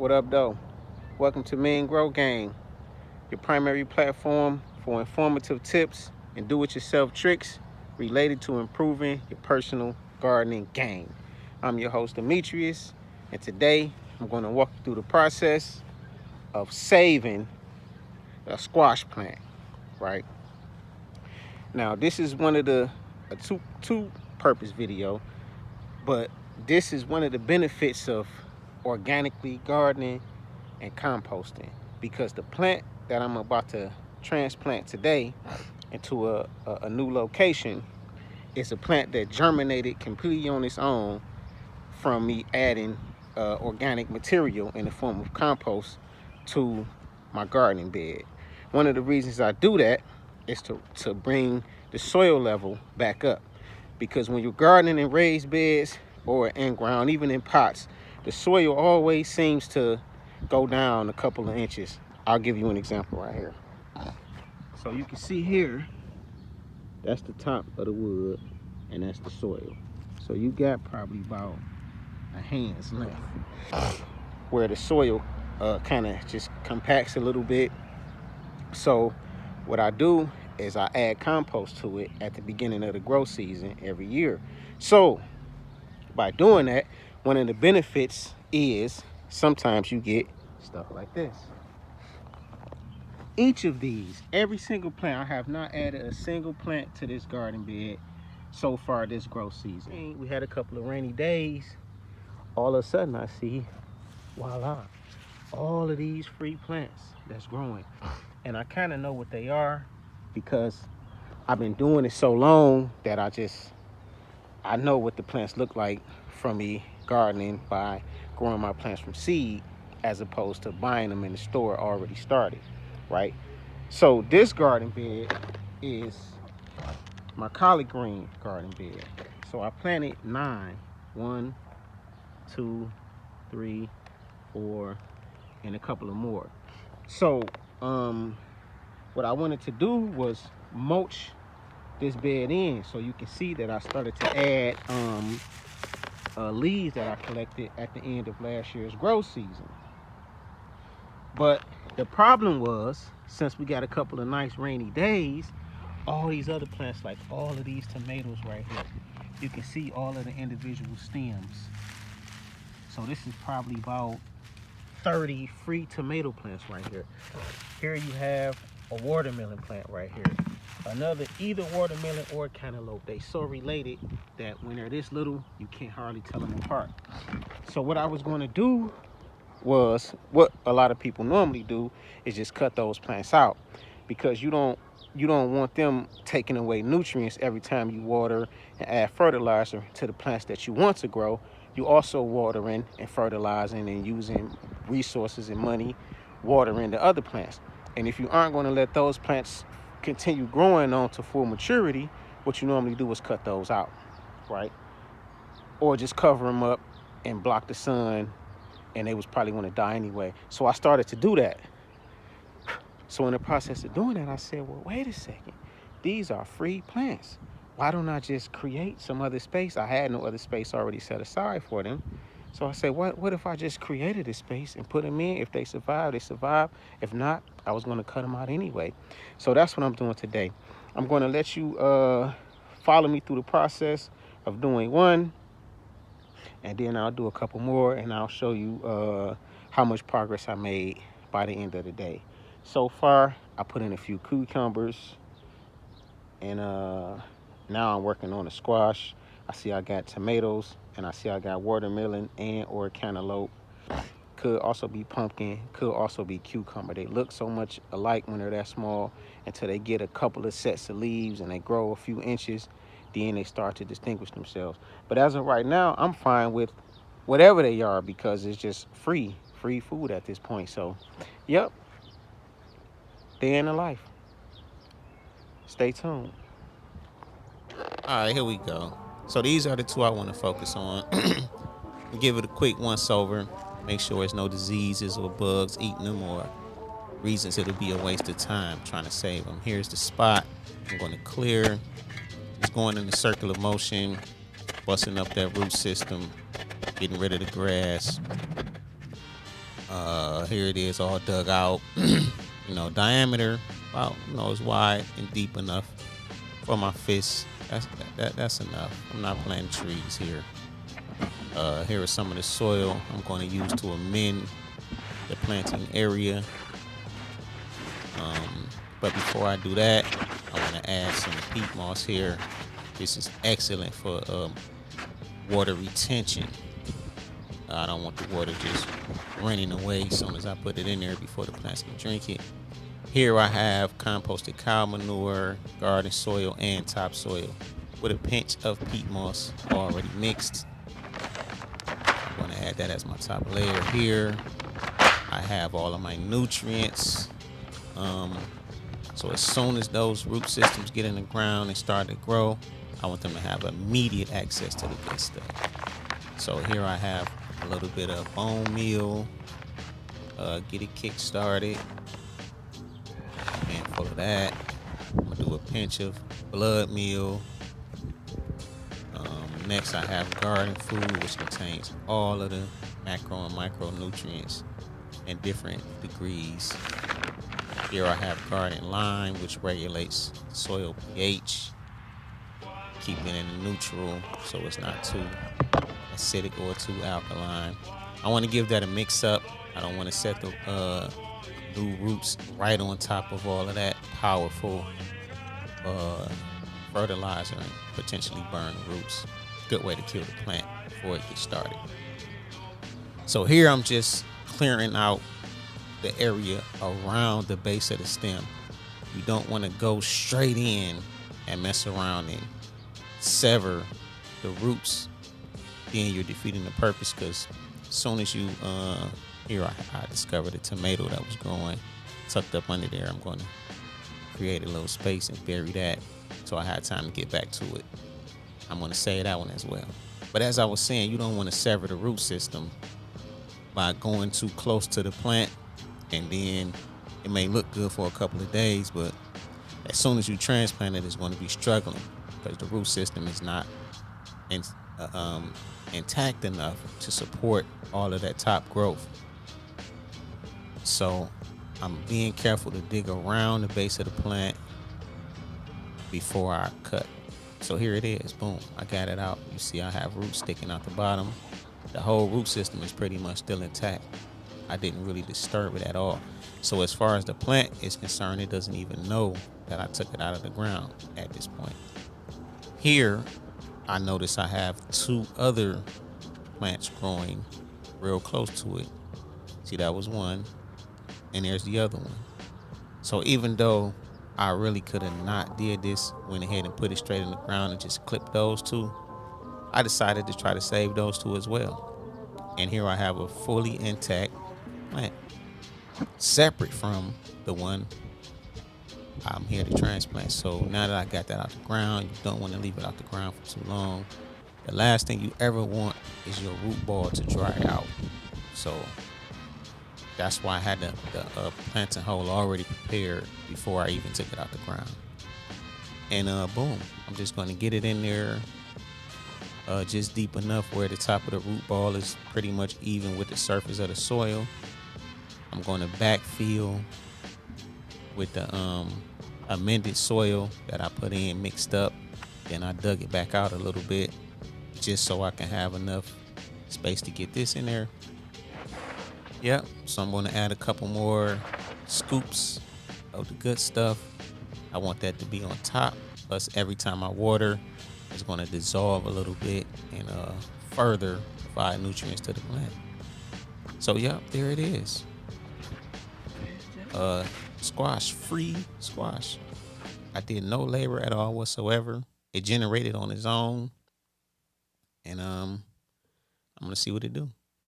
What up, though? Welcome to Main Grow Gang, your primary platform for informative tips and do-it-yourself tricks related to improving your personal gardening game. I'm your host, Demetrius, and today I'm going to walk you through the process of saving a squash plant, right? Now, this is one of the a two-purpose video, but this is one of the benefits of organically gardening and composting, because the plant that I'm about to transplant today into a new location is a plant that germinated completely on its own from me adding organic material in the form of compost to my gardening bed. One of the reasons I do that is to bring the soil level back up, because when you're gardening in raised beds or in ground, even in pots, the soil always seems to go down a couple of inches. I'll give you an example right here. So you can see here, that's the top of the wood and that's the soil. So you got probably about a hand's length where the soil kind of just compacts a little bit. So what I do is I add compost to it at the beginning of the grow season every year. So by doing that, one of the benefits is sometimes you get stuff like this. Each of these, every single plant, I have not added a single plant to this garden bed so far this growth season. We had a couple of rainy days. All of a sudden I see, voila, all of these free plants that's growing. And I kind of know what they are because I've been doing it so long that I know what the plants look like from me gardening by growing my plants from seed as opposed to buying them in the store already started, right? So this garden bed is my collard green garden bed. So I planted 9, 1, 2, 3, 4, and a couple of more. So what I wanted to do was mulch this bed in, so you can see that I started to add leaves that I collected at the end of last year's growth season. But the problem was, since we got a couple of nice rainy days, all these other plants, like all of these tomatoes right here, you can see all of the individual stems. So this is probably about 30 free tomato plants right here. Here you have a watermelon plant right here. Another, either watermelon or cantaloupe. They so related that when they're this little, you can't hardly tell them apart. So what I was going to do was what a lot of people normally do, is just cut those plants out, because you don't want them taking away nutrients every time you water and add fertilizer to the plants that you want to grow. You also watering and fertilizing and using resources and money watering the other plants. And if you aren't going to let those plants continue growing on to full maturity, what you normally do is cut those out, right? Or just cover them up and block the sun, and they was probably going to die anyway. So I started to do that. So in the process of doing that, I said, well, wait a second. These are free plants. Why don't I just create some other space? I had no other space already set aside for them. So I said, what if I just created a space and put them in? If they survive, they survive. If not, I was going to cut them out anyway. So that's what I'm doing today. I'm going to let you follow me through the process of doing one, and then I'll do a couple more, and I'll show you how much progress I made by the end of the day. So far, I put in a few cucumbers, and now I'm working on a squash. I see I got tomatoes, and I see I got watermelon and or cantaloupe. Could also be pumpkin, could also be cucumber. They look so much alike when they're that small until they get a couple of sets of leaves and they grow a few inches. Then they start to distinguish themselves. But as of right now, I'm fine with whatever they are, because it's just free food at this point. So, yep, day in the life. Stay tuned. All right, here we go. So these are the two I want to focus on. Give it a quick once over. Make sure there's no diseases or bugs eating them or reasons it'll be a waste of time trying to save them. Here's the spot. I'm going to clear. Just going in a circular motion, busting up that root system, getting rid of the grass. Here it is, all dug out. Diameter about as wide and deep enough for my fist. That's enough. I'm not planting trees here. Here is some of the soil I'm going to use to amend the planting area. But before I do that, I want to add some peat moss here. This is excellent for water retention. I don't want the water just running away as soon as I put it in there before the plants can drink it. Here I have composted cow manure, garden soil, and topsoil with a pinch of peat moss already mixed. I'm going to add that as my top layer here. I have all of my nutrients. So as soon as those root systems get in the ground and start to grow, I want them to have immediate access to the good stuff. So here I have a little bit of bone meal, get it kick started. A handful of that. I'm gonna do a pinch of blood meal. Next I have garden food, which contains all of the macro and micronutrients in different degrees. Here I have garden lime, which regulates soil pH, keeping it in neutral so it's not too acidic or too alkaline. I want to give that a mix up. I don't want to set the new roots right on top of all of that powerful fertilizer and potentially burn the roots. Good way to kill the plant before it gets started. So here I'm just clearing out the area around the base of the stem. You don't want to go straight in and mess around and sever the roots. Then you're defeating the purpose, because as soon as you here I discovered a tomato that was growing tucked up under there. I'm going to create a little space and bury that so I had time to get back to it. I'm going to save that one as well. But as I was saying, you don't want to sever the root system by going too close to the plant, and then it may look good for a couple of days, but as soon as you transplant it, it's going to be struggling because the root system is not intact enough to support all of that top growth. So I'm being careful to dig around the base of the plant before I cut. So here it is, boom, I got it out. You see I have roots sticking out the bottom. The whole root system is pretty much still intact. I didn't really disturb it at all. So as far as the plant is concerned, it doesn't even know that I took it out of the ground at this point. Here, I notice I have two other plants growing real close to it. See, that was one, and there's the other one. So even though I really could have not did this, went ahead and put it straight in the ground and just clipped those two, I decided to try to save those two as well. And here I have a fully intact plant, separate from the one I'm here to transplant. So now that I got that out the ground, you don't want to leave it out the ground for too long. The last thing you ever want is your root ball to dry out. So that's why I had the planting hole already prepared before I even took it out the ground. And boom, I'm just going to get it in there just deep enough where the top of the root ball is pretty much even with the surface of the soil. I'm going to backfill with the amended soil that I put in mixed up. Then I dug it back out a little bit just so I can have enough space to get this in there. Yep, so I'm going to add a couple more scoops of the good stuff. I want that to be on top. Plus, every time I water, it's going to dissolve a little bit and further provide nutrients to the plant. So, yep, there it is. Squash, free squash. I did no labor at all whatsoever. It generated on its own. And I'm going to see what it do.